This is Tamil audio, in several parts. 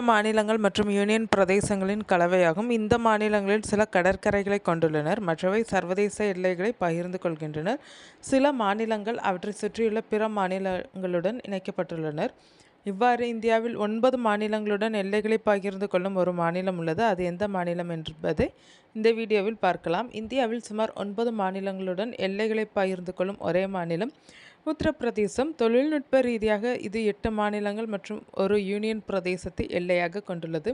மாநிலங்கள் மற்றும் யூனியன் பிரதேசங்களின் கலவையாகும். இந்த மாநிலங்களில் சில கடற்கரைகளை கொண்டுள்ளனர், மற்றவை சர்வதேச எல்லைகளை பகிர்ந்து கொள்கின்றனர். சில மாநிலங்கள் அவற்றை சுற்றியுள்ள பிற மாநிலங்களுடன் இணைக்கப்பட்டுள்ளனர். இவ்வாறு இந்தியாவில் 9 மாநிலங்களுடன் எல்லைகளை பகிர்ந்து கொள்ளும் ஒரு மாநிலம் உள்ளது. அது எந்த மாநிலம் என்பதை இந்த வீடியோவில் பார்க்கலாம். இந்தியாவில் சுமார் 9 மாநிலங்களுடன் எல்லைகளை பகிர்ந்து கொள்ளும் ஒரே மாநிலம் உத்தரப்பிரதேசம். தொழில்நுட்ப ரீதியாக இது 8 மாநிலங்கள் மற்றும் ஒரு யூனியன் பிரதேசத்தை எல்லையாக கொண்டுள்ளது.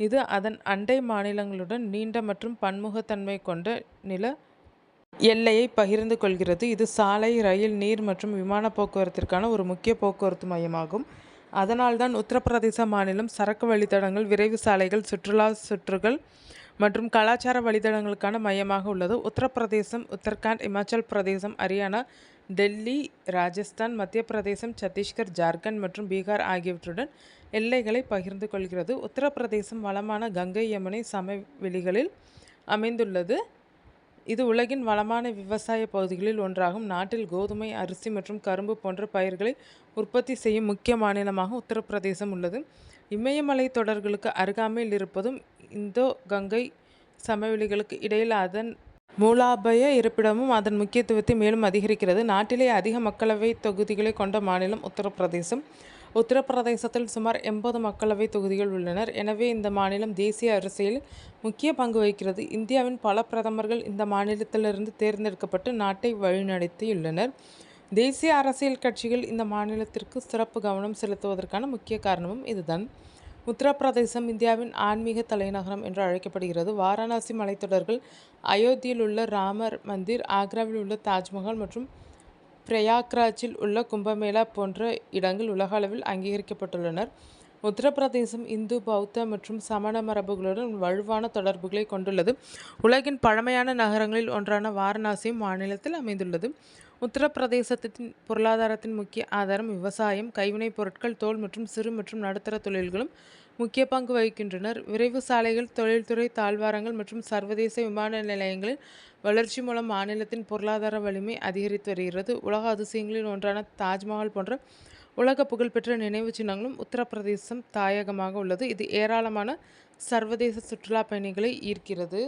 இது அதன் அண்டை மாநிலங்களுடன் நீண்ட மற்றும் பன்முகத்தன்மை கொண்ட நில எல்லையை பகிர்ந்து கொள்கிறது. இது சாலை, ரயில், நீர் மற்றும் விமான போக்குவரத்திற்கான ஒரு முக்கிய போக்குவரத்து மையமாகும். அதனால்தான் உத்தரப்பிரதேச மாநிலம் சரக்கு வழித்தடங்கள், விரைவு சாலைகள், சுற்றுலா சுற்றுகள் மற்றும் கலாச்சார வழித்தடங்களுக்கான மையமாக உள்ளது. உத்தரப்பிரதேசம், உத்தரகாண்ட், இமாச்சல் பிரதேசம், ஹரியானா, டெல்லி, ராஜஸ்தான், மத்திய பிரதேசம், சத்தீஸ்கர், ஜார்க்கண்ட் மற்றும் பீகார் ஆகியவற்றுடன் எல்லைகளை பகிர்ந்து கொள்கிறது. உத்தரப்பிரதேசம் வளமான கங்கை, யமுனை சமவெளிகளில் அமைந்துள்ளது. இது உலகின் வளமான விவசாய பகுதிகளில் ஒன்றாகும். நாட்டில் கோதுமை, அரிசி மற்றும் கரும்பு போன்ற பயிர்களை உற்பத்தி செய்யும் முக்கிய மாநிலமாக உத்தரப்பிரதேசம் உள்ளது. இமயமலை தொடர்களுக்கு அருகாமையில் இருப்பதும் இந்தோ கங்கை சமவெளிகளுக்கு இடையில் அதன் மூலாபய இருப்பிடமும் அதன் முக்கியத்துவத்தை மேலும் அதிகரிக்கிறது. நாட்டிலே அதிக மக்களவை தொகுதிகளை கொண்ட மாநிலம் உத்தரப்பிரதேசம். உத்தரப்பிரதேசத்தில் சுமார் 80 மக்களவை தொகுதிகள் உள்ளனர். எனவே இந்த மாநிலம் தேசிய அரசியலில் முக்கிய பங்கு வகிக்கிறது. இந்தியாவின் பல பிரதமர்கள் இந்த மாநிலத்திலிருந்து தேர்ந்தெடுக்கப்பட்டு நாட்டை வழிநடத்தியுள்ளனர். தேசிய அரசியல் கட்சிகள் இந்த மாநிலத்திற்கு சிறப்பு கவனம் செலுத்துவதற்கான முக்கிய காரணமும் இதுதான். உத்தரப்பிரதேசம் இந்தியாவின் ஆன்மீக தலைநகரம் என்று அழைக்கப்படுகிறது. வாரணாசி மலைத்தொடர்கள், அயோத்தியில் உள்ள ராமர் மந்திர், ஆக்ராவில் உள்ள தாஜ்மஹால் மற்றும் பிரயாக்ராஜில் உள்ள கும்பமேளா போன்ற இடங்கள் உலக அளவில் அங்கீகரிக்கப்பட்டுள்ளனர். உத்தரப்பிரதேசம் இந்து, பௌத்த மற்றும் சமண மரபுகளுடன் வலுவான தொடர்புகளை கொண்டுள்ளது. உலகின் பழமையான நகரங்களில் ஒன்றான வாரணாசியும் மாநிலத்தில் அமைந்துள்ளது. உத்தரப்பிரதேசத்தின் பொருளாதாரத்தின் முக்கிய ஆதாரம் விவசாயம், கைவினைப் பொருட்கள், தோல் மற்றும் சிறு மற்றும் நடுத்தர தொழில்களும் முக்கிய பங்கு வகிக்கின்றனர். விரைவு சாலைகள், தொழில்துறை, தாழ்வாரங்கள் மற்றும் சர்வதேச விமான நிலையங்களின் வளர்ச்சி மூலம் மாநிலத்தின் பொருளாதார வலிமை அதிகரித்து வருகிறது. உலக அதிசயங்களில் ஒன்றான தாஜ்மஹால் போன்ற உலக புகழ்பெற்ற நினைவு சின்னங்களும் உத்தரப்பிரதேசம் தாயகமாக உள்ளது. இது ஏராளமான சர்வதேச சுற்றுலா பயணிகளை ஈர்க்கிறது.